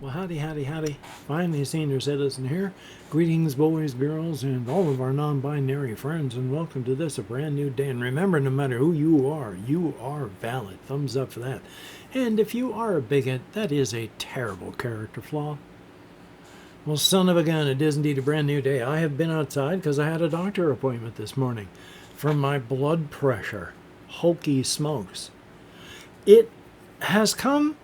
Well, howdy, howdy, howdy. Finally, senior citizen here. Greetings, boys, girls, and all of our non-binary friends, and welcome to this, a brand new day. And remember, no matter who you are valid. Thumbs up for that. And if you are a bigot, that is a terrible character flaw. Well, son of a gun, it is indeed a brand new day. I have been outside because I had a doctor appointment this morning for my blood pressure. Hokey smokes. It has come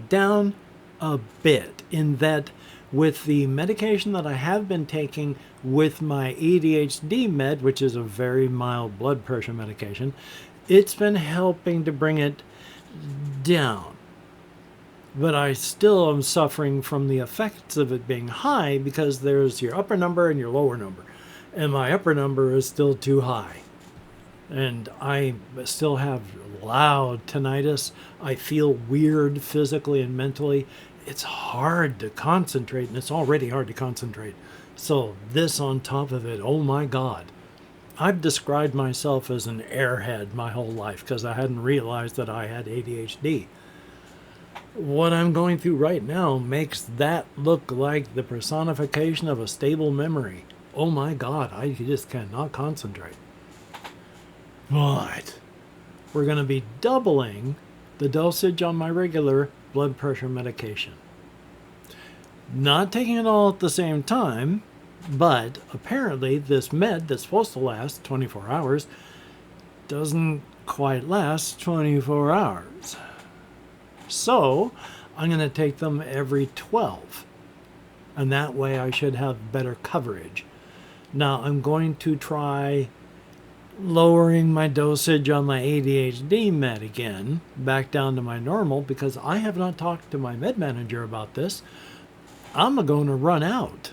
down a bit in that with the medication that I have been taking with my ADHD med, which is a very mild blood pressure medication, it's been helping to bring it down. But I still am suffering from the effects of it being high because there's your upper number and your lower number. And my upper number is still too high. And I still have loud tinnitus. I feel weird physically and mentally. It's hard to concentrate, and it's already hard to concentrate. So this on top of it, oh my God. I've described myself as an airhead my whole life because I hadn't realized that I had ADHD. What I'm going through right now makes that look like the personification of a stable memory. Oh my God, I just cannot concentrate. But we're going to be doubling the dosage on my regular blood pressure medication. Not taking it all at the same time, but apparently this med that's supposed to last 24 hours doesn't quite last 24 hours. So I'm going to take them every 12. And that way I should have better coverage. Now I'm going to try lowering my dosage on my ADHD med again back down to my normal because I have not talked to my med manager about this. I'm going to run out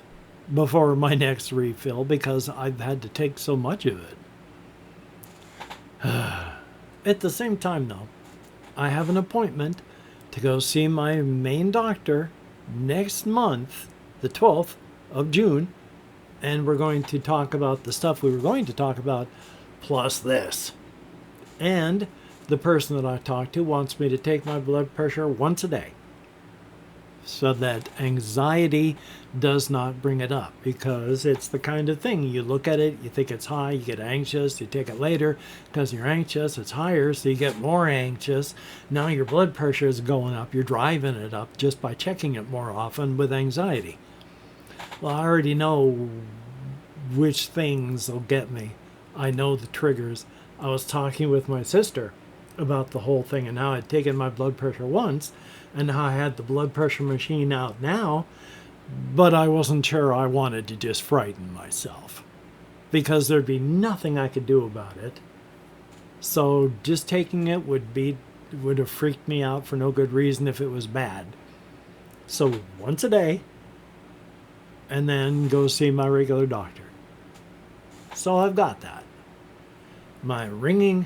before my next refill because I've had to take so much of it. At the same time though, I have an appointment to go see my main doctor next month, the 12th of June, and we're going to talk about the stuff we were going to talk about plus this. And the person that I talked to wants me to take my blood pressure once a day so that anxiety does not bring it up, because it's the kind of thing you look at it, you think it's high, you get anxious, you take it later because you're anxious, it's higher, so you get more anxious. Now your blood pressure is going up, you're driving it up just by checking it more often with anxiety. Well, I already know which things will get me. I know the triggers. I was talking with my sister about the whole thing and how I'd taken my blood pressure once and how I had the blood pressure machine out now, but I wasn't sure I wanted to just frighten myself because there'd be nothing I could do about it. So just taking it would have freaked me out for no good reason if it was bad. So once a day, and then go see my regular doctor. So I've got that. The ringing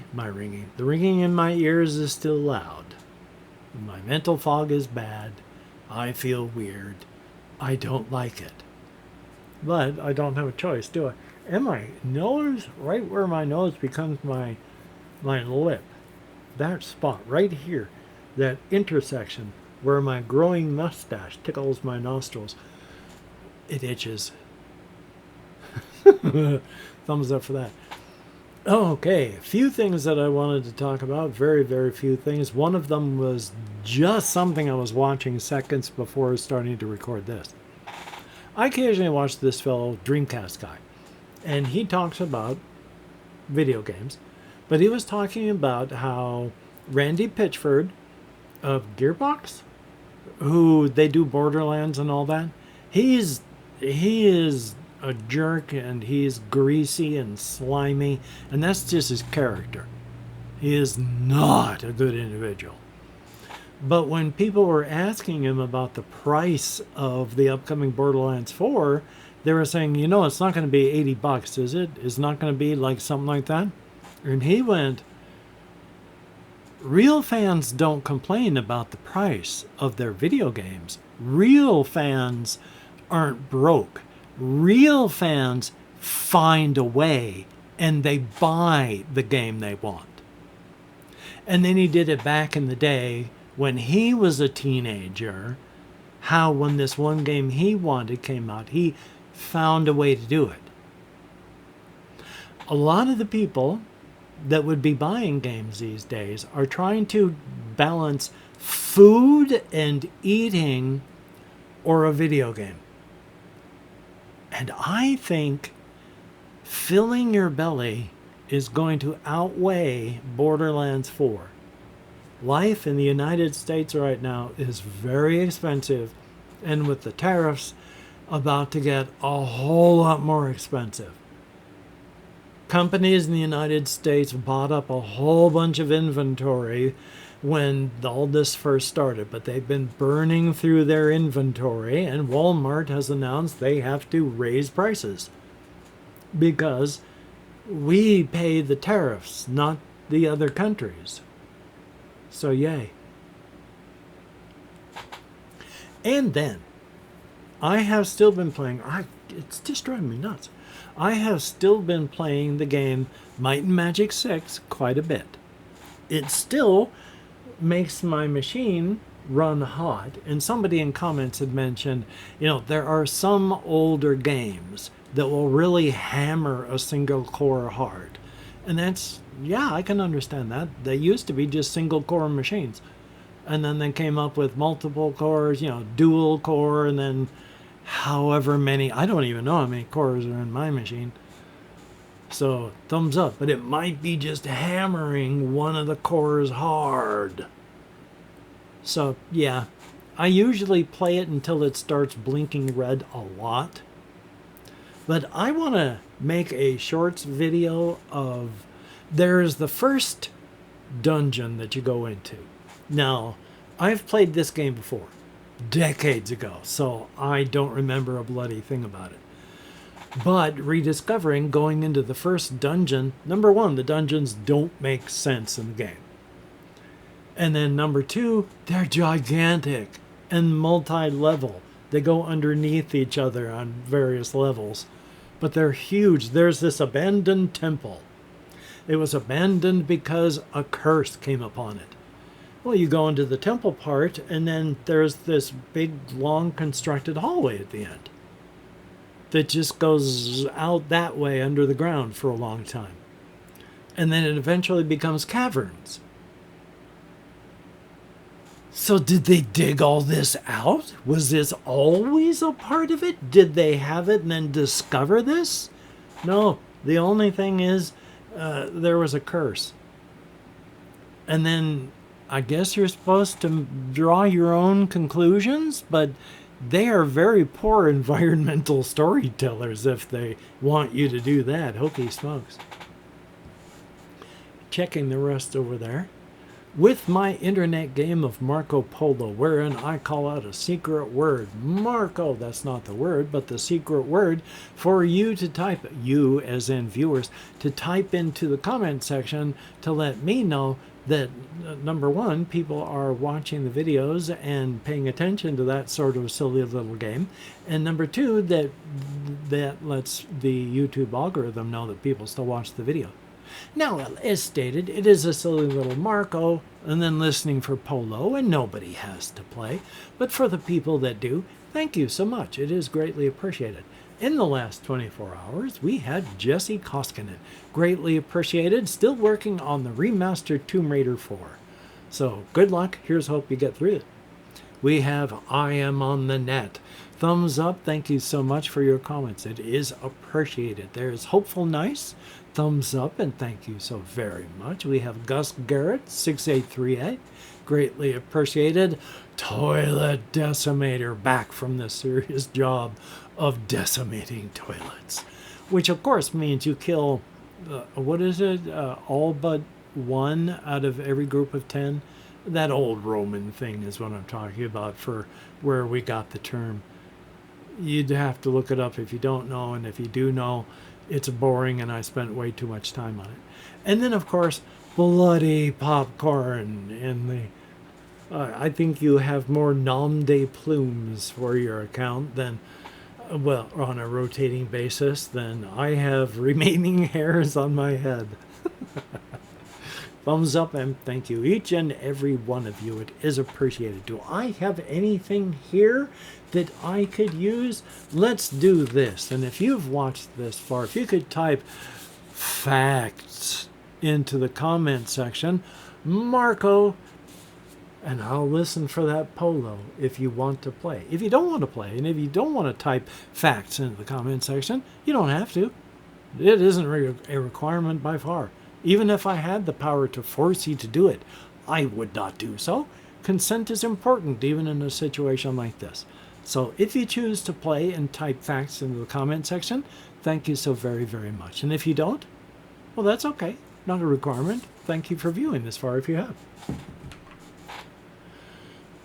in my ears is still loud. My mental fog is bad. I feel weird. I don't like it. But I don't have a choice, do I? And my nose, right where my nose becomes my lip, that spot right here, that intersection where my growing mustache tickles my nostrils, it itches. Thumbs up for that. Okay, a few things that I wanted to talk about. Very, very few things. One of them was just something I was watching seconds before starting to record this. I occasionally watch this fellow, Dreamcast guy, and he talks about video games, but he was talking about how Randy Pitchford of Gearbox, who they do Borderlands and all that, he is a jerk, and he's greasy and slimy, and that's just his character. He is not a good individual. But when people were asking him about the price of the upcoming Borderlands 4, they were saying, it's not going to be $80, is it? It's not going to be like something like that? And he went, real fans don't complain about the price of their video games. Real fans aren't broke. Real fans find a way and they buy the game they want. And then he did it back in the day when he was a teenager how when this one game he wanted came out, he found a way to do it. A lot of the people that would be buying games these days are trying to balance food and eating or a video game. And I think filling your belly is going to outweigh Borderlands 4. Life in the United States right now is very expensive, and with the tariffs about to get a whole lot more expensive. Companies in the United States bought up a whole bunch of inventory when all this first started, but they've been burning through their inventory, and Walmart has announced they have to raise prices because we pay the tariffs, not the other countries. So yay. And then I have still been playing, it's just driving me nuts. I have still been playing the game Might and Magic 6 quite a bit. It still makes my machine run hot. And somebody in comments had mentioned, there are some older games that will really hammer a single core hard. And that's, I can understand that. They used to be just single core machines. And then they came up with multiple cores, dual core, and then however many, I don't even know how many cores are in my machine. So thumbs up, but it might be just hammering one of the cores hard. So I usually play it until it starts blinking red a lot. But I want to make a shorts video of, there's the first dungeon that you go into. Now, I've played this game before, decades ago, so I don't remember a bloody thing about it. But rediscovering, going into the first dungeon, number one, the dungeons don't make sense in the game. And then number two, they're gigantic and multi-level. They go underneath each other on various levels, but they're huge. There's this abandoned temple. It was abandoned because a curse came upon it. Well, you go into the temple part, and then there's this big, long constructed hallway at the end that just goes out that way under the ground for a long time. And then it eventually becomes caverns. So did they dig all this out? Was this always a part of it? Did they have it and then discover this? No, the only thing is there was a curse. And then I guess you're supposed to draw your own conclusions, but they are very poor environmental storytellers if they want you to do that. Hokey smokes. Checking the rest over there. With my internet game of Marco Polo, wherein I call out a secret word. Marco, that's not the word, but the secret word for you to type, you as in viewers, to type into the comment section to let me know that, number one, people are watching the videos and paying attention to that sort of silly little game. And number two, that lets the YouTube algorithm know that people still watch the video. Now, as stated, it is a silly little Marco, and then listening for Polo, and nobody has to play. But for the people that do, thank you so much. It is greatly appreciated. In the last 24 hours, we had Jesse Koskinen. Greatly appreciated. Still working on the remastered Tomb Raider 4. So, good luck. Here's hope you get through it. We have I Am on the Net. Thumbs up. Thank you so much for your comments. It is appreciated. There's Hopeful Nice. Thumbs up, and thank you so very much. We have Gus Garrett, 6838. Greatly appreciated. Toilet Decimator, back from the serious job of decimating toilets. Which, of course, means you kill, all but one out of every group of 10? That old Roman thing is what I'm talking about for where we got the term. You'd have to look it up if you don't know, and if you do know, it's boring and I spent way too much time on it. And then, of course, bloody popcorn in the... I think you have more nom de plumes for your account than, well, on a rotating basis, than I have remaining hairs on my head. thumbs up, and thank you, each and every one of you. It is appreciated. Do I have anything here that I could use? Let's do this. And if you've watched this far, if you could type facts into the comment section, Marco, and I'll listen for that polo if you want to play. If you don't want to play, and if you don't want to type facts into the comment section, you don't have to. It isn't a requirement by far. Even if I had the power to force you to do it, I would not do so. Consent is important, even in a situation like this. So if you choose to play and type facts into the comment section, thank you so very, very much. And if you don't, well, that's okay. Not a requirement. Thank you for viewing this far if you have.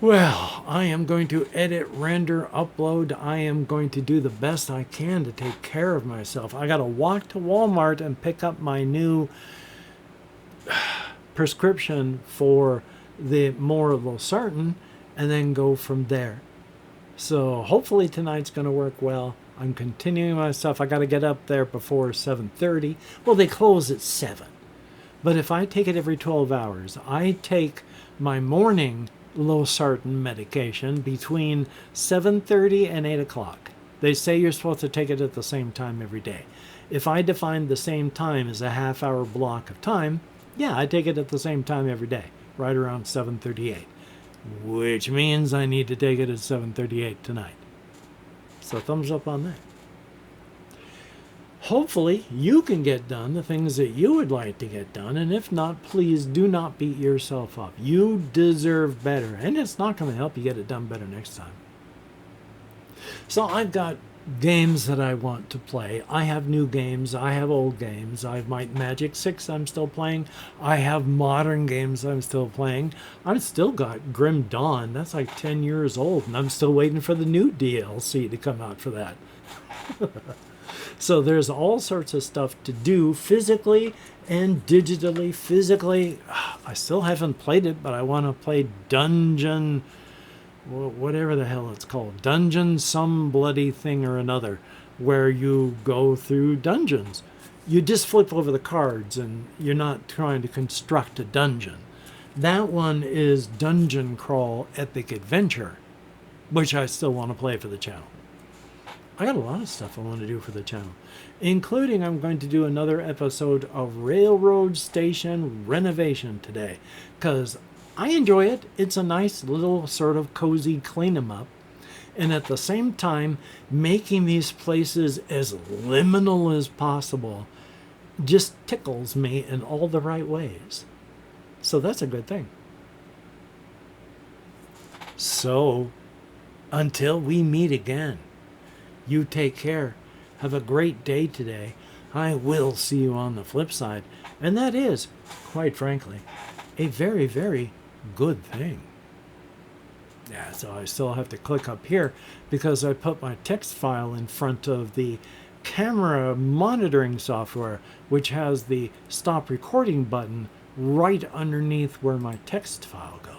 Well, I am going to edit, render, upload. I am going to do the best I can to take care of myself. I got to walk to Walmart and pick up my new prescription for the more losartan and then go from there. So hopefully tonight's going to work well. I'm continuing my stuff. I got to get up there before 7:30. Well, they close at 7. But if I take it every 12 hours, I take my morning losartan medication between 7:30 and 8 o'clock. They say you're supposed to take it at the same time every day. If I define the same time as a half-hour block of time, yeah, I take it at the same time every day, right around 7:38, which means I need to take it at 7:38 tonight. So thumbs up on that. Hopefully you can get done the things that you would like to get done, and if not, please do not beat yourself up. You deserve better, and it's not going to help you get it done better next time. So I've got games that I want to play. I have new games. I have old games. I have my Magic 6 I'm still playing. I have modern games I'm still playing. I've still got Grim Dawn. That's like 10 years old, and I'm still waiting for the new DLC to come out for that. So there's all sorts of stuff to do physically and digitally. Physically, I still haven't played it, but I want to play Dungeon, whatever the hell it's called. Dungeon some bloody thing or another, where you go through dungeons. You just flip over the cards and you're not trying to construct a dungeon. That one is Dungeon Crawl Epic Adventure, which I still want to play for the channel. I got a lot of stuff I want to do for the channel, including I'm going to do another episode of Railroad Station Renovation today, because I enjoy it. It's a nice little sort of cozy clean 'em up, and at the same time making these places as liminal as possible just tickles me in all the right ways. So that's a good thing. So until we meet again, you take care. Have a great day today. I will see you on the flip side. And that is, quite frankly, a very, very good thing. Yeah, so I still have to click up here because I put my text file in front of the camera monitoring software, which has the stop recording button right underneath where my text file goes.